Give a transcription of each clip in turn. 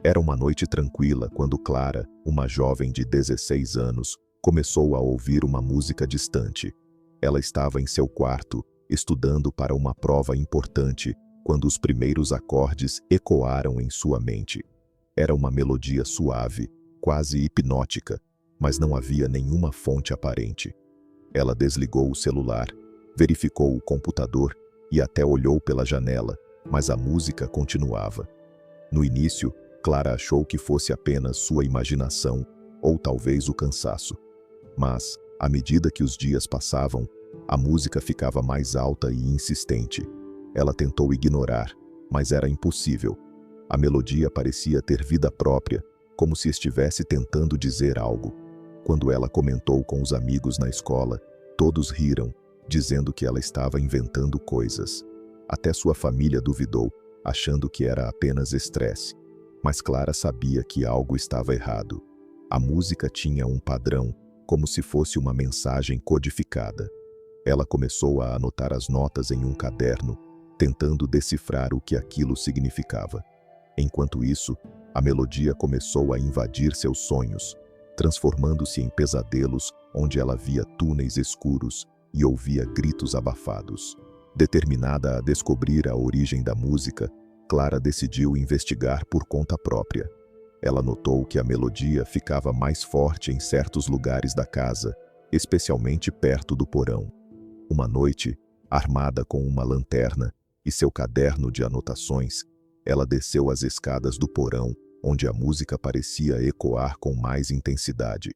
Era uma noite tranquila quando Clara, uma jovem de 16 anos, começou a ouvir uma música distante. Ela estava em seu quarto, estudando para uma prova importante, quando os primeiros acordes ecoaram em sua mente. Era uma melodia suave, quase hipnótica, mas não havia nenhuma fonte aparente. Ela desligou o celular, verificou o computador e até olhou pela janela, mas a música continuava. No início, Clara achou que fosse apenas sua imaginação ou talvez o cansaço. Mas, à medida que os dias passavam, a música ficava mais alta e insistente. Ela tentou ignorar, mas era impossível. A melodia parecia ter vida própria, como se estivesse tentando dizer algo. Quando ela comentou com os amigos na escola, todos riram, dizendo que ela estava inventando coisas. Até sua família duvidou, achando que era apenas estresse. Mas Clara sabia que algo estava errado. A música tinha um padrão, como se fosse uma mensagem codificada. Ela começou a anotar as notas em um caderno, tentando decifrar o que aquilo significava. Enquanto isso, a melodia começou a invadir seus sonhos, transformando-se em pesadelos onde ela via túneis escuros e ouvia gritos abafados. Determinada a descobrir a origem da música, Clara decidiu investigar por conta própria. Ela notou que a melodia ficava mais forte em certos lugares da casa, especialmente perto do porão. Uma noite, armada com uma lanterna e seu caderno de anotações, ela desceu as escadas do porão, onde a música parecia ecoar com mais intensidade.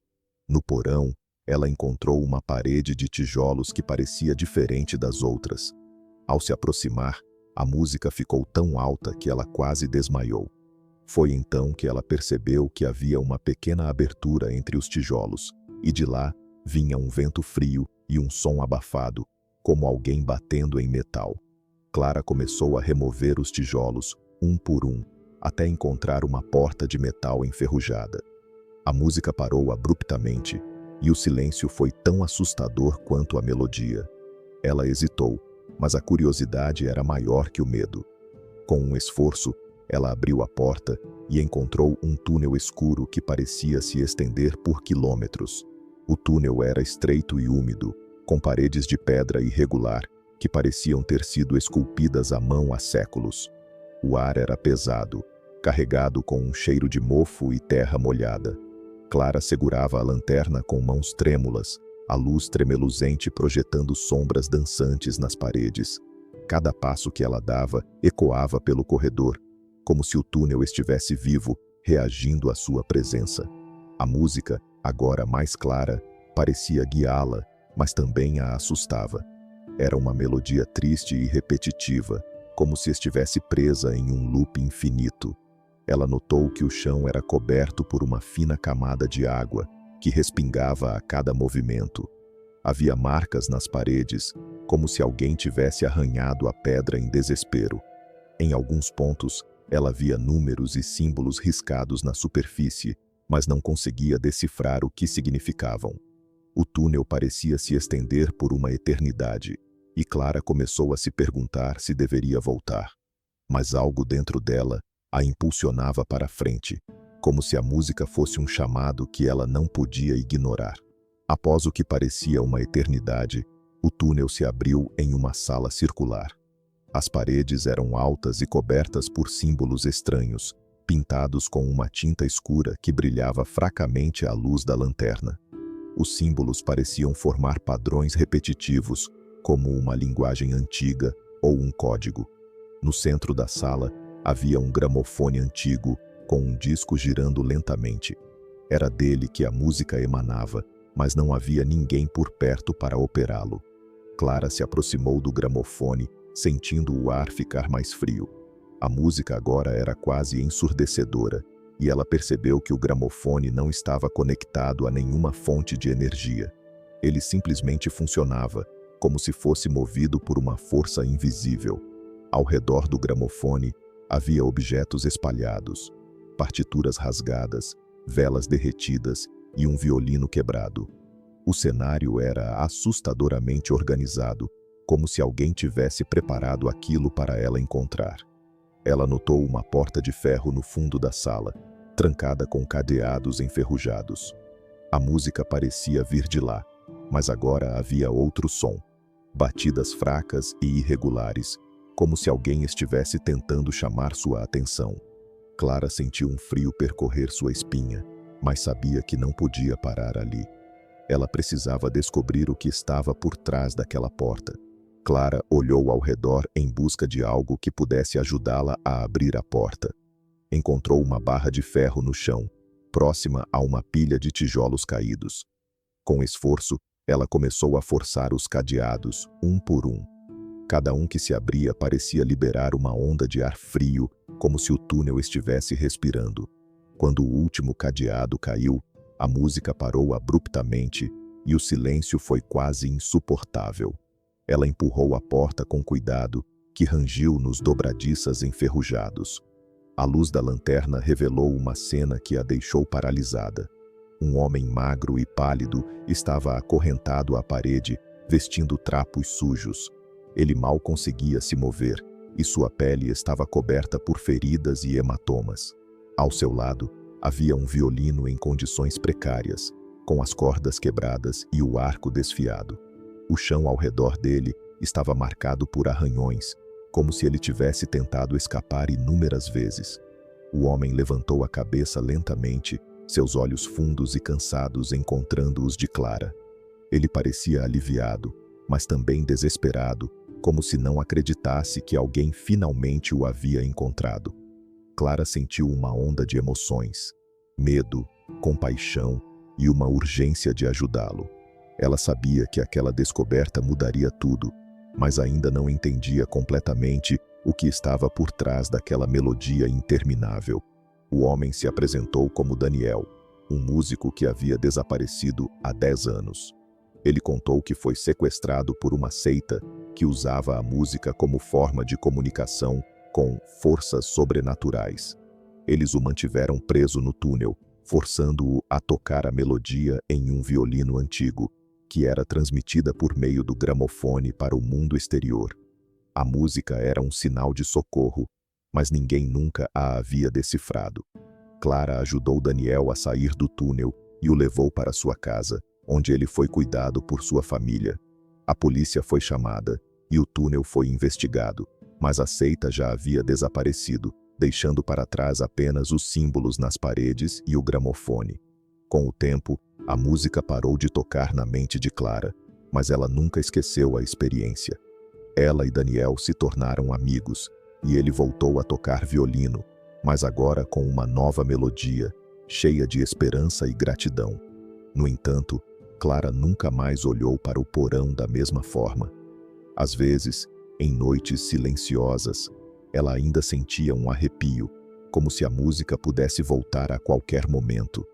No porão, ela encontrou uma parede de tijolos que parecia diferente das outras. Ao se aproximar, a música ficou tão alta que ela quase desmaiou. Foi então que ela percebeu que havia uma pequena abertura entre os tijolos, e de lá vinha um vento frio e um som abafado, como alguém batendo em metal. Clara começou a remover os tijolos, um por um, até encontrar uma porta de metal enferrujada. A música parou abruptamente, e o silêncio foi tão assustador quanto a melodia. Ela hesitou, mas a curiosidade era maior que o medo. Com um esforço, ela abriu a porta e encontrou um túnel escuro que parecia se estender por quilômetros. O túnel era estreito e úmido, com paredes de pedra irregular, que pareciam ter sido esculpidas à mão há séculos. O ar era pesado, carregado com um cheiro de mofo e terra molhada. Clara segurava a lanterna com mãos trêmulas, a luz tremeluzente projetando sombras dançantes nas paredes. Cada passo que ela dava ecoava pelo corredor, como se o túnel estivesse vivo, reagindo à sua presença. A música, agora mais clara, parecia guiá-la, mas também a assustava. Era uma melodia triste e repetitiva, como se estivesse presa em um loop infinito. Ela notou que o chão era coberto por uma fina camada de água, que respingava a cada movimento. Havia marcas nas paredes, como se alguém tivesse arranhado a pedra em desespero. Em alguns pontos, ela via números e símbolos riscados na superfície, mas não conseguia decifrar o que significavam. O túnel parecia se estender por uma eternidade, e Clara começou a se perguntar se deveria voltar. Mas algo dentro dela a impulsionava para frente, como se a música fosse um chamado que ela não podia ignorar. Após o que parecia uma eternidade, o túnel se abriu em uma sala circular. As paredes eram altas e cobertas por símbolos estranhos, pintados com uma tinta escura que brilhava fracamente à luz da lanterna. Os símbolos pareciam formar padrões repetitivos, como uma linguagem antiga ou um código. No centro da sala, havia um gramofone antigo, com um disco girando lentamente. Era dele que a música emanava, mas não havia ninguém por perto para operá-lo. Clara se aproximou do gramofone, sentindo o ar ficar mais frio. A música agora era quase ensurdecedora, e ela percebeu que o gramofone não estava conectado a nenhuma fonte de energia. Ele simplesmente funcionava, como se fosse movido por uma força invisível. Ao redor do gramofone, havia objetos espalhados, partituras rasgadas, velas derretidas e um violino quebrado. O cenário era assustadoramente organizado, como se alguém tivesse preparado aquilo para ela encontrar. Ela notou uma porta de ferro no fundo da sala, trancada com cadeados enferrujados. A música parecia vir de lá, mas agora havia outro som. Batidas fracas e irregulares, como se alguém estivesse tentando chamar sua atenção. Clara sentiu um frio percorrer sua espinha, mas sabia que não podia parar ali. Ela precisava descobrir o que estava por trás daquela porta. Clara olhou ao redor em busca de algo que pudesse ajudá-la a abrir a porta. Encontrou uma barra de ferro no chão, próxima a uma pilha de tijolos caídos. Com esforço, ela começou a forçar os cadeados, um por um. Cada um que se abria parecia liberar uma onda de ar frio, como se o túnel estivesse respirando. Quando o último cadeado caiu, a música parou abruptamente e o silêncio foi quase insuportável. Ela empurrou a porta com cuidado, que rangiu nos dobradiças enferrujados. A luz da lanterna revelou uma cena que a deixou paralisada. Um homem magro e pálido estava acorrentado à parede, vestindo trapos sujos. Ele mal conseguia se mover, e sua pele estava coberta por feridas e hematomas. Ao seu lado, havia um violino em condições precárias, com as cordas quebradas e o arco desfiado. O chão ao redor dele estava marcado por arranhões, como se ele tivesse tentado escapar inúmeras vezes. O homem levantou a cabeça lentamente, seus olhos fundos e cansados encontrando os de Clara. Ele parecia aliviado, mas também desesperado, como se não acreditasse que alguém finalmente o havia encontrado. Clara sentiu uma onda de emoções, medo, compaixão e uma urgência de ajudá-lo. Ela sabia que aquela descoberta mudaria tudo, mas ainda não entendia completamente o que estava por trás daquela melodia interminável. O homem se apresentou como Daniel, um músico que havia desaparecido há 10 anos. Ele contou que foi sequestrado por uma seita que usava a música como forma de comunicação com forças sobrenaturais. Eles o mantiveram preso no túnel, forçando-o a tocar a melodia em um violino antigo, que era transmitida por meio do gramofone para o mundo exterior. A música era um sinal de socorro, mas ninguém nunca a havia decifrado. Clara ajudou Daniel a sair do túnel e o levou para sua casa, onde ele foi cuidado por sua família. A polícia foi chamada e o túnel foi investigado, mas a seita já havia desaparecido, deixando para trás apenas os símbolos nas paredes e o gramofone. Com o tempo, a música parou de tocar na mente de Clara, mas ela nunca esqueceu a experiência. Ela e Daniel se tornaram amigos, e ele voltou a tocar violino, mas agora com uma nova melodia, cheia de esperança e gratidão. No entanto, Clara nunca mais olhou para o porão da mesma forma. Às vezes, em noites silenciosas, ela ainda sentia um arrepio, como se a música pudesse voltar a qualquer momento.